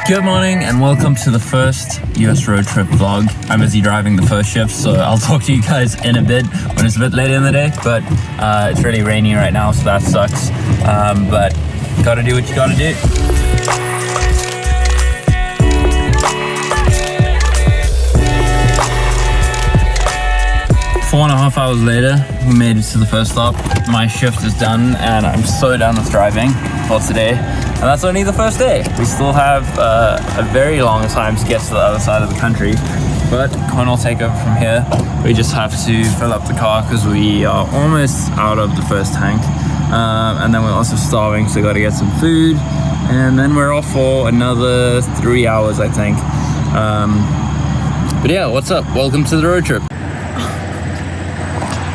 Good morning and welcome to the first US road trip vlog. I'm busy driving the first shift, so I'll talk to you guys in a bit when it's a bit later in the day, but it's really rainy right now, so that sucks. But gotta do what you gotta do. 4.5 hours later, we made it to the first stop. My shift is done and I'm so done with driving for today. And that's only the first day. We still have a very long time to get to the other side of the country, but Quinn will take over from here. We just have to fill up the car because we are almost out of the first tank. And then we're also starving, so gotta get some food. And then we're off for another 3 hours, I think. But yeah, what's up? Welcome to the road trip.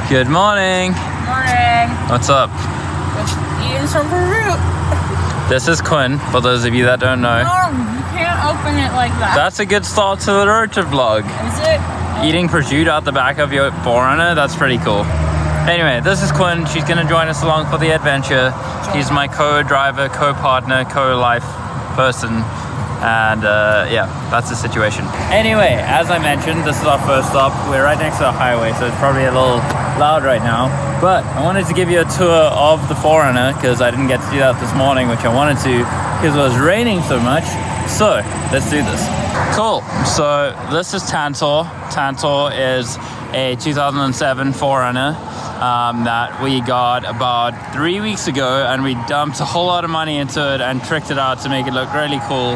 Good morning. Morning. What's up? Just eating some fruit. This is Quinn, for those of you that don't know. No, you can't open it like that. That's a good start to the road trip vlog. Is it? Eating prosciutto out the back of your 4Runner, that's pretty cool. Anyway, this is Quinn. She's gonna join us along for the adventure. He's my co-driver, co-partner, co-life person. And yeah, that's the situation. Anyway, as I mentioned, this is our first stop. We're right next to the highway, so it's probably a little loud right now. But I wanted to give you a tour of the 4Runner because I didn't get to do that this morning, which I wanted to because it was raining so much. So let's do this. Cool. So this is Tantor. Tantor is a 2007 4Runner that we got about 3 weeks ago, and we dumped a whole lot of money into it and tricked it out to make it look really cool.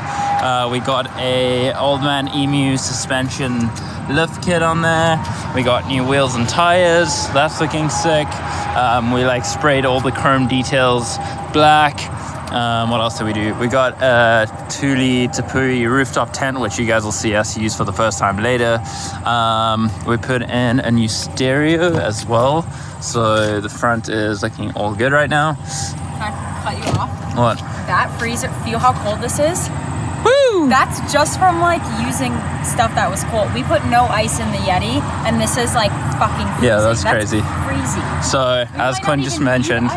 We got a Old Man Emu suspension lift kit on there. We got new wheels and tires. That's looking sick. We like sprayed all the chrome details black. What else did we do? We got a Thule Tepui rooftop tent, which you guys will see us use for the first time later. We put in a new stereo as well, so the front is looking all good right now. Can I cut you off? What? That freezer, feel how cold this is? Woo! That's just from like using stuff that was cold. We put no ice in the Yeti, and this is like fucking freezing. Yeah, that's crazy. Crazy. So, as Quinn just mentioned,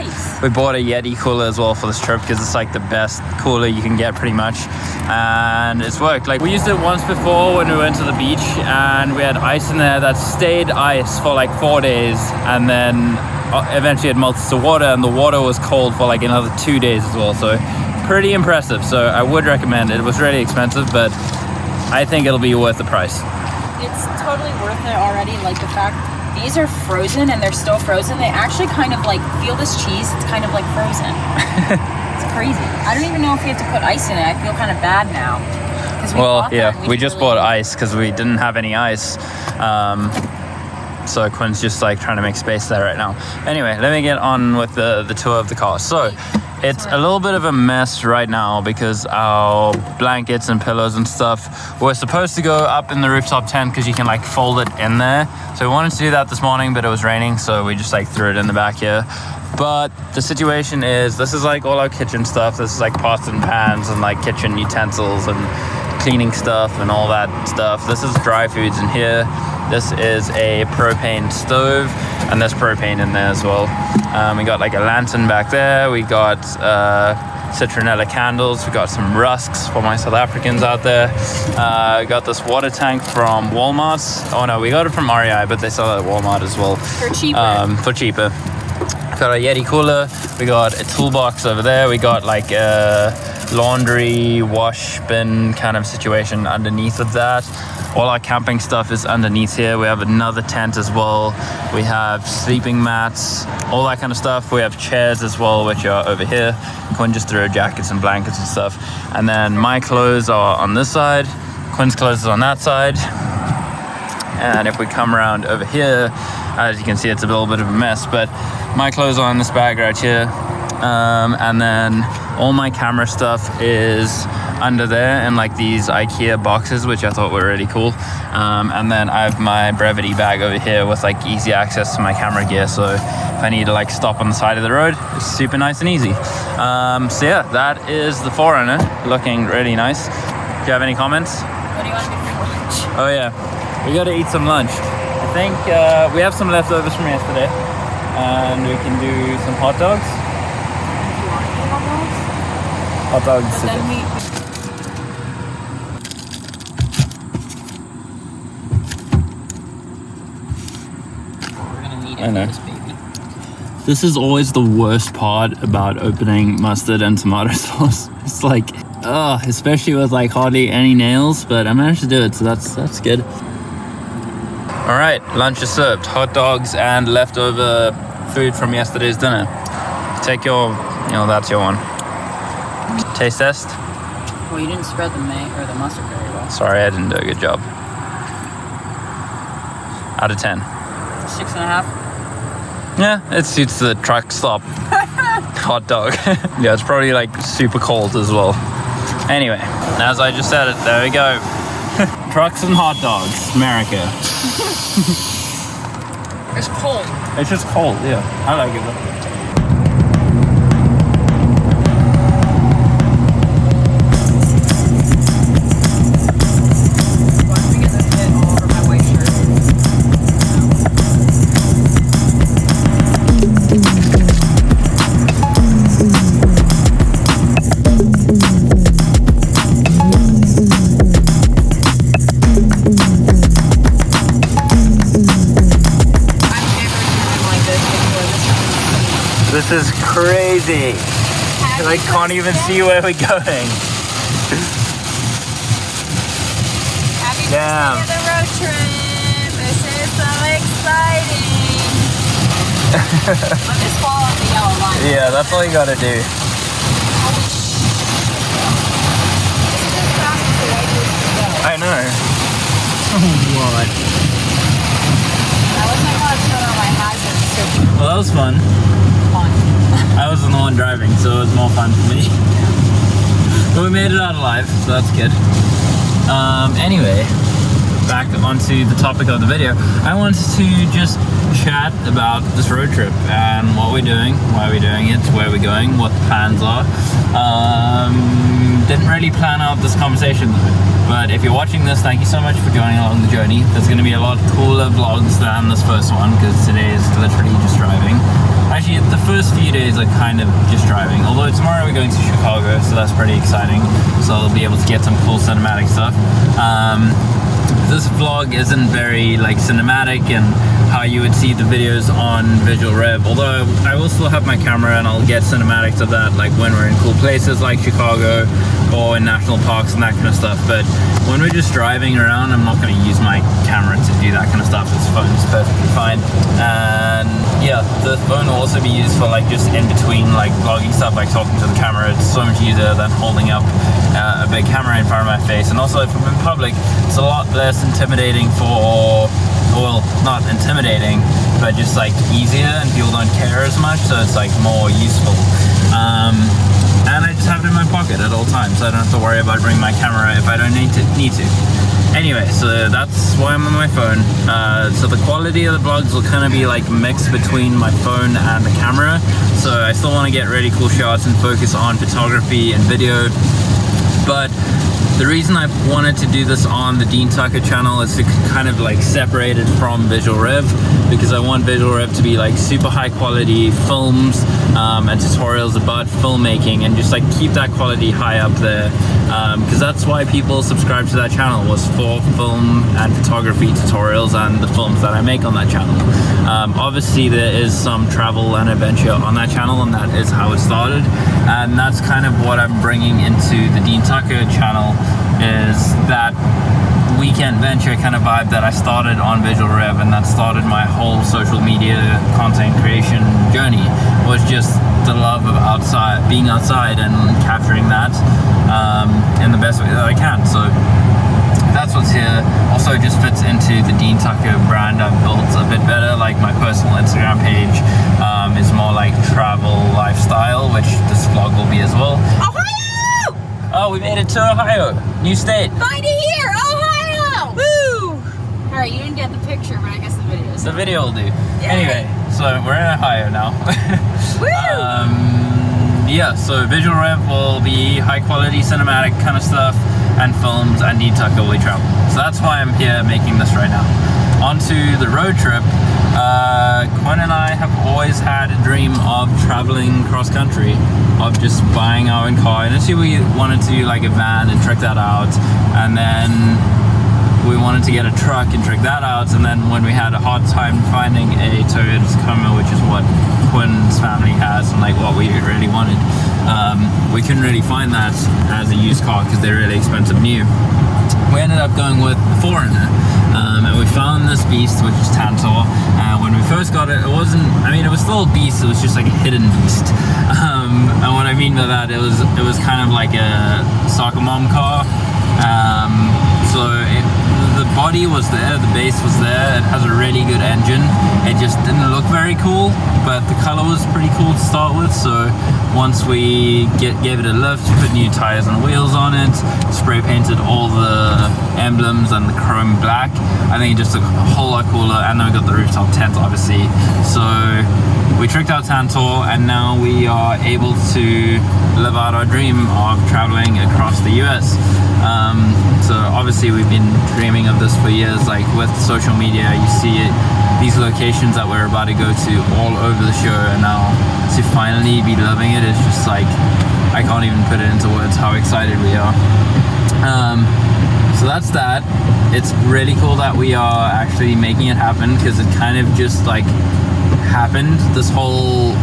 we bought a Yeti cooler as well for this trip because it's like the best cooler you can get pretty much. And it's worked. Like, we used it once before when we went to the beach and we had ice in there that stayed ice for like 4 days, and then eventually it melted to water, and the water was cold for like another 2 days as well. So pretty impressive. So I would recommend it. It was really expensive, but I think it'll be worth the price. It's totally worth it already. Like the fact these are frozen and they're still frozen. They actually kind of like feel this cheese. It's kind of like frozen. It's crazy. I don't even know if we have to put ice in it. I feel kind of bad now. Well, yeah, we just bought ice because we didn't have any ice. So Quinn's just like trying to make space there right now. Anyway, let me get on with the tour of the car. So it's a little bit of a mess right now because our blankets and pillows and stuff were supposed to go up in the rooftop tent because you can like fold it in there. So we wanted to do that this morning, but it was raining, so we just like threw it in the back here. But the situation is, this is like all our kitchen stuff. This is like pots and pans and like kitchen utensils and cleaning stuff and all that stuff. This is dry foods in here. This is a propane stove, and there's propane in there as well. We got like a lantern back there. We got citronella candles. We got some rusks for my South Africans out there. Got this water tank from Walmart. Oh no, we got it from REI, but they sell it at Walmart as well. For cheaper. For cheaper. Got a Yeti cooler. We got a toolbox over there. We got like a laundry wash bin kind of situation underneath of that. All our camping stuff is underneath here. We have another tent as well. We have sleeping mats, all that kind of stuff. We have chairs as well, which are over here. Quinn just threw jackets and blankets and stuff. And then my clothes are on this side. Quinn's clothes are on that side. And if we come around over here, as you can see, it's a little bit of a mess, but my clothes are in this bag right here. And then all my camera stuff is under there in like these IKEA boxes, which I thought were really cool. And then I have my Brevity bag over here with like easy access to my camera gear, so if I need to like stop on the side of the road, it's super nice and easy. So yeah, that is the 4Runner, looking really nice. Do you have any comments? What do you want to do for lunch? Oh yeah, we gotta eat some lunch. I think we have some leftovers from yesterday, and we can do some hot dogs. Do you want to do hot dogs? Hot dogs. But then we I know. This baby. This is always the worst part about opening mustard and tomato sauce. It's like, especially with like hardly any nails, but I managed to do it, so that's good. All right, lunch is served. Hot dogs and leftover food from yesterday's dinner. Take your, that's your one. Taste test. Well, you didn't spread the mustard very well. Sorry, I didn't do a good job. Out of 10. 6.5. Yeah, it suits the truck stop hot dog. Yeah, it's probably like super cold as well. Anyway, as I just said it, there we go. Trucks and hot dogs, America. It's cold. It's just cold, yeah. I like it though. This is crazy. I can't even see where we're going. Happy Damn. first day of the road trip. This is so exciting. Let this fall off the yellow line. Yeah, that's all you gotta do. Holy shit. This is as fast as the way we can go. I know. What? I wish I got to turn on my hazards. Well, that was fun. I was the one driving, so it was more fun for me. But we made it out alive, so that's good. Anyway, back onto the topic of the video. I wanted to just chat about this road trip and what we're doing, why we're doing it, where we're going, what the plans are. Didn't really plan out this conversation though. But if you're watching this, thank you so much for joining along the journey. There's going to be a lot cooler vlogs than this first one, because today is literally just driving. Actually, the first few days are kind of just driving. Although tomorrow we're going to Chicago, so that's pretty exciting. So I'll be able to get some cool cinematic stuff. This vlog isn't very like cinematic and how you would see the videos on Visual Rev. Although I will still have my camera and I'll get cinematics of that, like when we're in cool places like Chicago or in national parks and that kind of stuff. But when we're just driving around, I'm not going to use my camera to do that kind of stuff. This phone is perfectly fine. And yeah, the phone will also be used for like just in between like vlogging stuff, like talking to the camera. It's so much easier than holding up a big camera in front of my face. And also if I'm in public, it's a lot less intimidating for, well, not intimidating, but just like easier, and people don't care as much, so it's like more useful. And I just have it in my pocket at all times, so I don't have to worry about bringing my camera if I don't need to. Anyway, so that's why I'm on my phone. So the quality of the vlogs will kind of be like mixed between my phone and the camera. So I still want to get really cool shots and focus on photography and video. But the reason I wanted to do this on the Dean Tucker channel is to kind of like separate it from Visual Rev, because I want Visual Rev to be like super high quality films and tutorials about filmmaking, and just like keep that quality high up there, because that's why people subscribe to that channel, was for film and photography tutorials and the films that I make on that channel. Obviously there is some travel and adventure on that channel, and that is how it started, and that's kind of what I'm bringing into the Dean Tucker channel, is that weekend venture kind of vibe that I started on Visual Rev, and that started my whole social media content creation journey, was just the love of being outside and capturing that in the best way that I can. So that's what's here. Also just fits into the Dean Tucker brand I've built a bit better. Like my personal Instagram page is more like travel lifestyle, which this vlog will be as well. Ohio! Oh, we made it to Ohio, new state. Find it here, Ohio! Woo! Alright, you didn't get the picture, but I guess the video is. The video will do. Yay. Anyway, so we're in Ohio now. Woo! Yeah, so Visual Rev will be high quality cinematic kind of stuff, and films, and Dean Tucker will travel. So that's why I'm here making this right now. On to the road trip. Quinn and I have always had a dream of traveling cross country, of just buying our own car. Initially we wanted to do like a van and trick that out, and then we wanted to get a truck and trick that out, and then when we had a hard time finding a Toyota Tacoma, which is what Quinn's family has and like what we really wanted, we couldn't really find that as a used car because they're really expensive new. We ended up going with the 4Runner, and we found this beast, which is Tantor. When we first got it, it was still a beast, it was just like a hidden beast. And what I mean by that, it was kind of like a soccer mom car. The body was there, the base was there, it has a really good engine. It just didn't look very cool, but the color was pretty cool to start with. So once we gave it a lift, put new tires and wheels on it, spray painted all the emblems and the chrome black, I think it just looked a whole lot cooler. And then we got the rooftop tent, obviously. So we tricked out Tantor, and now we are able to live out our dream of traveling across the US. So obviously we've been dreaming of this for years. Like with social media, you see it, these locations that we're about to go to all over the show, and now to finally be loving it is just like, I can't even put it into words how excited we are. So that's that. It's really cool that we are actually making it happen, because it kind of just like happened. This whole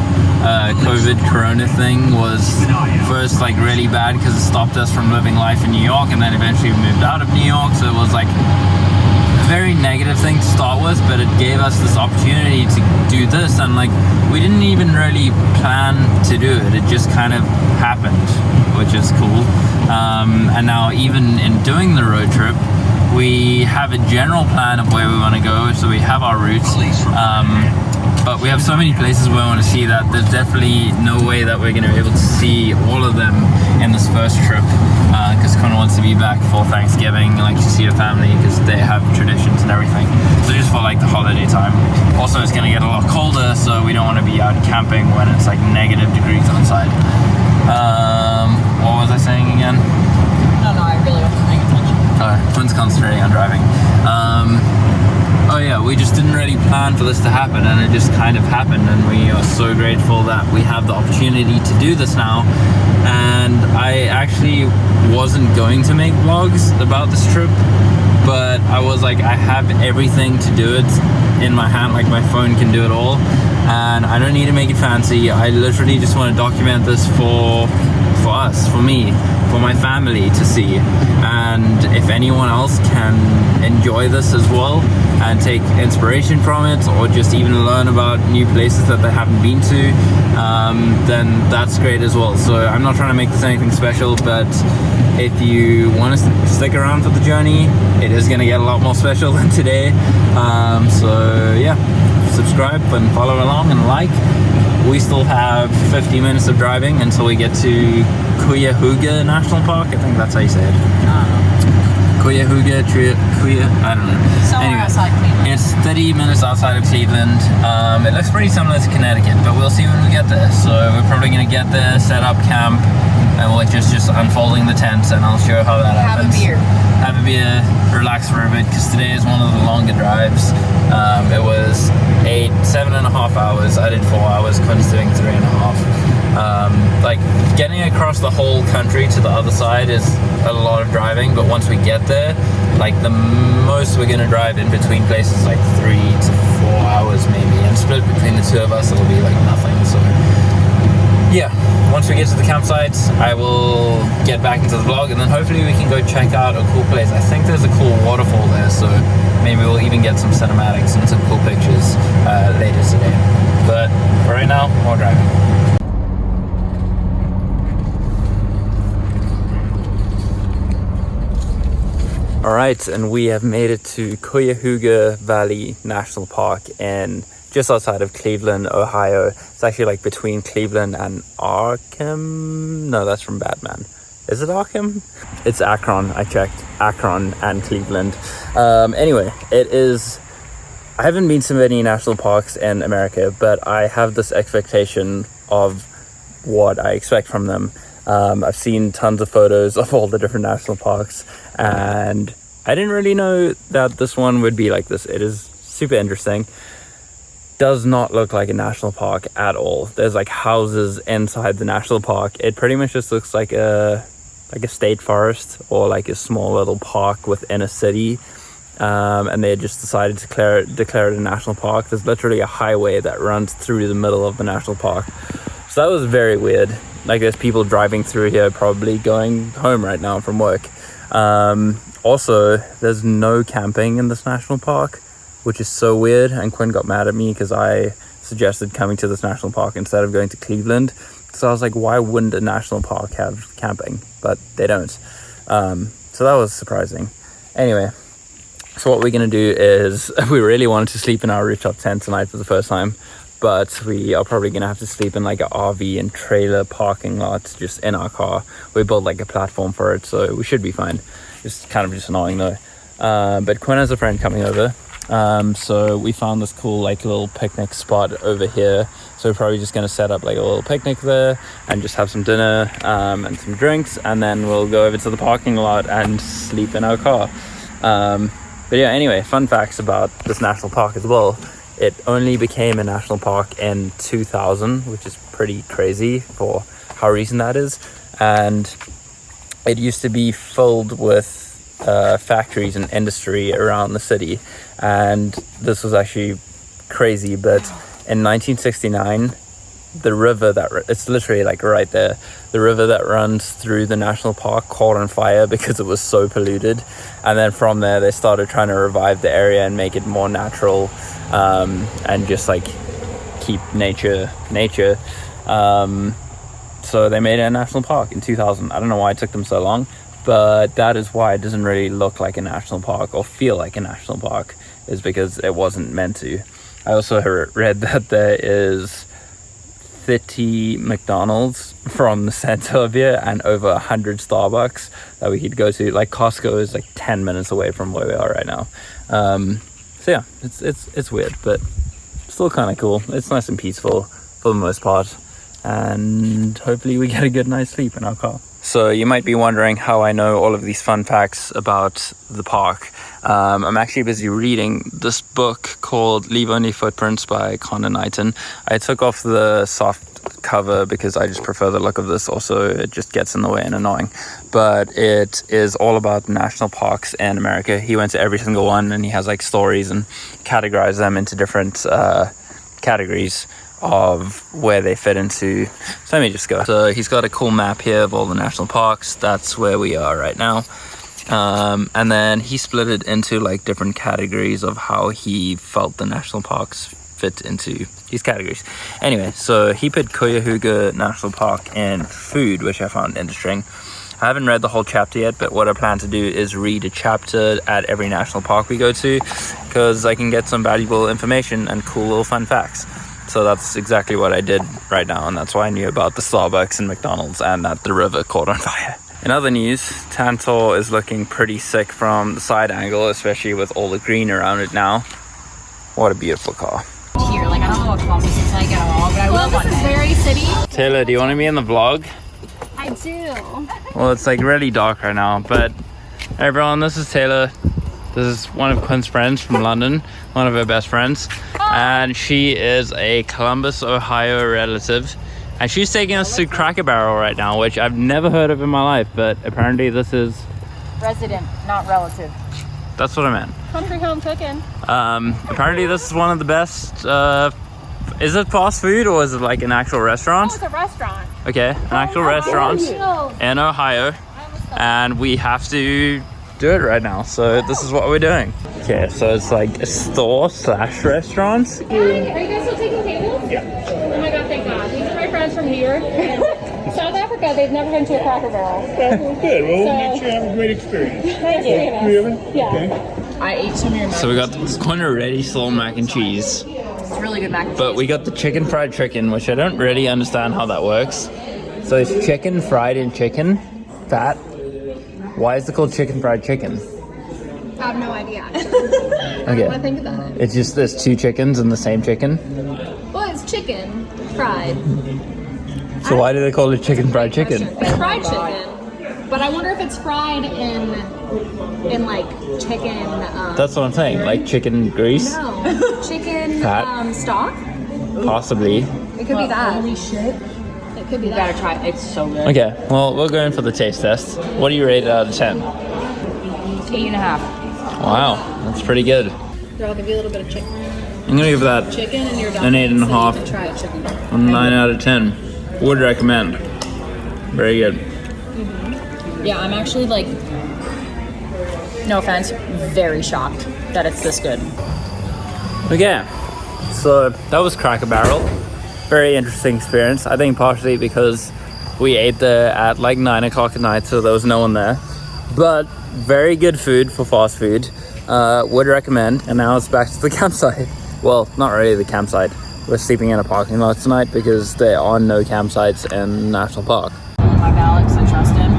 COVID corona thing was first like really bad because it stopped us from living life in New York, and then eventually we moved out of New York, so it was like a very negative thing to start with, but it gave us this opportunity to do this, and like we didn't even really plan to do it, it just kind of happened, which is cool. And now even in doing the road trip, we have a general plan of where we want to go, so we have our routes, but we have so many places we want to see that there's definitely no way that we're going to be able to see all of them in this first trip, because Connor wants to be back for Thanksgiving, like to see her family, because they have traditions and everything, so just for like the holiday time. Also, it's going to get a lot colder, so we don't want to be out camping when it's like negative degrees outside. What was I saying again? No, I really wasn't paying attention. Quinn's concentrating on driving. Oh yeah, we just didn't really plan for this to happen, and it just kind of happened, and we are so grateful that we have the opportunity to do this now. And I actually wasn't going to make vlogs about this trip, but I was like, I have everything to do it in my hand, like my phone can do it all, and I don't need to make it fancy. I literally just want to document this for us, for me, for my family to see, and if anyone else can enjoy this as well and take inspiration from it, or just even learn about new places that they haven't been to, then that's great as well. So I'm not trying to make this anything special, but if you want to stick around for the journey, it is going to get a lot more special than today. So yeah, subscribe and follow along and like. We still have 50 minutes of driving until we get to Cuyahoga National Park. I think that's how you say it. Cuyahoga, I don't know. Somewhere outside Cleveland. It's 30 minutes outside of Cleveland. It looks pretty similar to Connecticut, but we'll see when we get there. So we're probably going to get there, set up camp, and we're just unfolding the tents, and I'll show how that happens. Have a beer, relax for a bit, because today is one of the longer drives. It was 7.5 hours. I did 4 hours. Quinn's doing 3.5. Like getting across the whole country to the other side is a lot of driving, but once we get there, like the most we're gonna drive in between places like 3 to 4 hours maybe, and split between the two of us, it'll be like nothing. So yeah, once we get to the campsites, I will get back into the vlog, and then hopefully we can go check out a cool place. I think there's a cool waterfall there, so maybe we'll even get some cinematics and some cool pictures later today. But for right now, more driving. All right, and we have made it to Cuyahoga Valley National Park in just outside of Cleveland, Ohio. It's actually like between Cleveland and Arkham. No, that's from Batman. Is it Arkham? It's Akron. I checked. Akron and Cleveland. Anyway, it is... I haven't been to many national parks in America, but I have this expectation of what I expect from them. I've seen tons of photos of all the different national parks, and I didn't really know that this one would be like this. It is super interesting. Does not look like a national park at all. There's like houses inside the national park. It pretty much just looks like a like a state forest or like a small little park within a city, and they just decided to declare it a national park. There's literally a highway that runs through the middle of the national park. So that was very weird. Like there's people driving through here probably going home right now from work. Also, there's no camping in this national park, which is so weird. And Quinn got mad at me because I suggested coming to this national park instead of going to Cleveland. So I was like, why wouldn't a national park have camping? But they don't. So that was surprising. Anyway, so what we're going to do is, we really wanted to sleep in our rooftop tent tonight for the first time, but we are probably going to have to sleep in like an RV and trailer parking lot just in our car. We built like a platform for it, so we should be fine. It's kind of just annoying though. But Quinn has a friend coming over. So we found this cool like little picnic spot over here. So we're probably just going to set up like a little picnic there and just have some dinner and some drinks, and then we'll go over to the parking lot and sleep in our car. But yeah, anyway, fun facts about this national park as well. It only became a national park in 2000, which is pretty crazy for how recent that is. And it used to be filled with factories and industry around the city. And this was actually crazy, but in 1969, the river it's literally like right there, the river that runs through the national park caught on fire because it was so polluted. And then from there they started trying to revive the area and make it more natural, and just like keep nature. So they made it a national park in 2000. I don't know why it took them so long, but that is why it doesn't really look like a national park or feel like a national park, is because it wasn't meant to. I also read that there is 50 McDonald's from the center of here and over 100 Starbucks that we could go to. Like Costco is like 10 minutes away from where we are right now. So yeah, it's weird, but still kind of cool. It's nice and peaceful for the most part, and hopefully we get a good night's sleep in our car. So you might be wondering how I know all of these fun facts about the park. I'm actually busy reading this book called Leave Only Footprints by Quinn and I. I took off the soft cover because I just prefer the look of this. Also, it just gets in the way and annoying. But it is all about national parks in America. He went to every single one, and he has like stories and categorized them into different categories of where they fit into. So let me just go. So he's got a cool map here of all the national parks. That's where we are right now. And then he split it into like different categories of how he felt the national parks fit into these categories. Anyway, so he put Cuyahoga National Park in food, which I found interesting. I haven't read the whole chapter yet, but what I plan to do is read a chapter at every national park we go to, because I can get some valuable information and cool little fun facts. So that's exactly what I did right now, and that's why I knew about the Starbucks and McDonald's and that the river caught on fire. In other news, Tantor is looking pretty sick from the side angle, especially with all the green around it now. What a beautiful car. Here, like I don't know what Columbus is like at all, but I will one day. This is very city. Taylor, do you want to be in the vlog? I do. Well, it's like really dark right now, but hey everyone, this is Taylor. This is one of Quinn's friends from London, one of her best friends. And she is a Columbus, Ohio relative. And she's taking us to Cracker Barrel right now, which I've never heard of in my life, but apparently this is... Resident, not relative. That's what I meant. Country home cooking. Apparently this is one of the best... is it fast food or is it like an actual restaurant? Oh, it's a restaurant. Okay, an actual restaurant in Ohio. And we have to do it right now, so this is what we're doing. Okay, so it's like a store/restaurant. Are you guys still taking tables? Yeah. Oh my god, thank God. These are my friends from New York. South Africa, they've never been to a Cracker Barrel. Okay, well, good. Well, we'll make sure you have a great experience. Thank you. Three of them? Yeah. Okay. I ate some of your mac. So we got this Quinn already stole mac and cheese, It's really good mac and but cheese. we got the chicken fried chicken, which I don't really understand how that works. So it's chicken fried in chicken fat. Why is it called chicken fried chicken? I have no idea, actually. Okay. I think about it. It's just there's two chickens in the same chicken. Well, it's chicken fried. So why do they call it chicken fried chicken? It's fried chicken. But I wonder if it's fried in like chicken. That's what I'm saying. Like chicken grease, No, chicken Fat. stock. possibly. It could be that. Holy shit! Could be You that. gotta try it. It's so good. Okay, well, we're going for the taste test. What do you rate it out of 10? 8.5. Wow, that's pretty good. Here, I'll give you a little bit of chicken. I'm gonna give that Chicken and your an 8.5. So you can try it, chicken. a 9 out of 10. Would recommend. Very good. Yeah, I'm actually like, no offense, very shocked that it's this good. Okay, so that was Cracker Barrel. Very interesting experience. I think partially because we ate there at like 9 o'clock at night, so there was no one there. But very good food for fast food. Would recommend. And now it's back to the campsite. Well, not really the campsite. We're sleeping in a parking lot tonight because there are no campsites in National Park. My Alex, I trust him.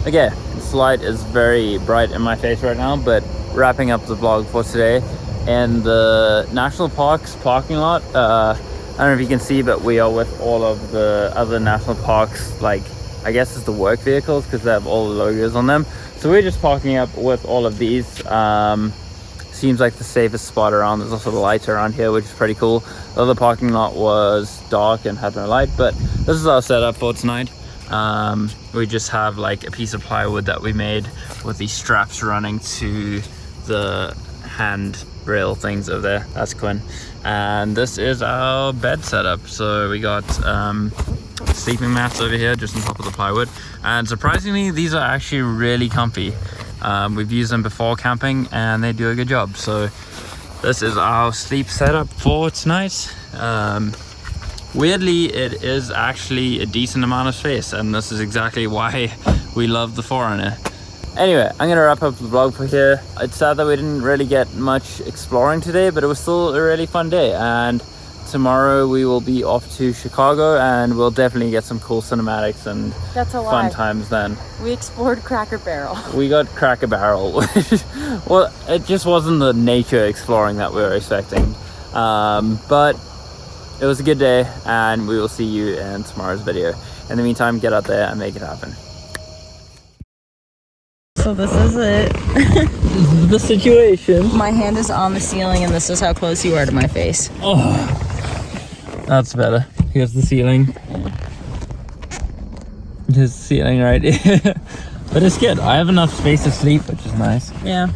Okay, this light is very bright in my face right now, but wrapping up the vlog for today. And the National Park's parking lot, I don't know if you can see, but we are with all of the other National Parks, like, I guess it's the work vehicles because they have all the logos on them. So we're just parking up with all of these. Seems like the safest spot around. There's also the lights around here, which is pretty cool. The other parking lot was dark and had no light, but this is our setup for tonight. We just have like a piece of plywood that we made with these straps running to the handrail things over there. That's Quinn. And this is our bed setup. So we got sleeping mats over here just on top of the plywood, and surprisingly these are actually really comfy. We've used them before camping and they do a good job. So this is our sleep setup for tonight. Weirdly, it is actually a decent amount of space, and this is exactly why we love the 4Runner. Anyway, I'm gonna wrap up the vlog for here. It's sad that we didn't really get much exploring today, but it was still a really fun day. And tomorrow we will be off to Chicago, and we'll definitely get some cool cinematics and That's a fun lie. times then. We explored Cracker Barrel. We got Cracker Barrel. Well, it just wasn't the nature exploring that we were expecting. But it was a good day, and we will see you in tomorrow's video. In the meantime, get out there and make it happen. So this is it. This is the situation. My hand is on the ceiling, and this is how close you are to my face. Oh, that's better. Here's the ceiling. Here's the ceiling right here. But it's good. I have enough space to sleep, which is nice. Yeah.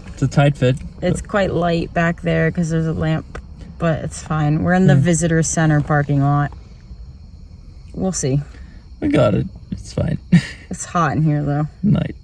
It's a tight fit. It's quite light back there because there's a lamp, but it's fine. We're in the visitor center parking lot. We'll see. We got it. It's fine. It's hot in here though. Night.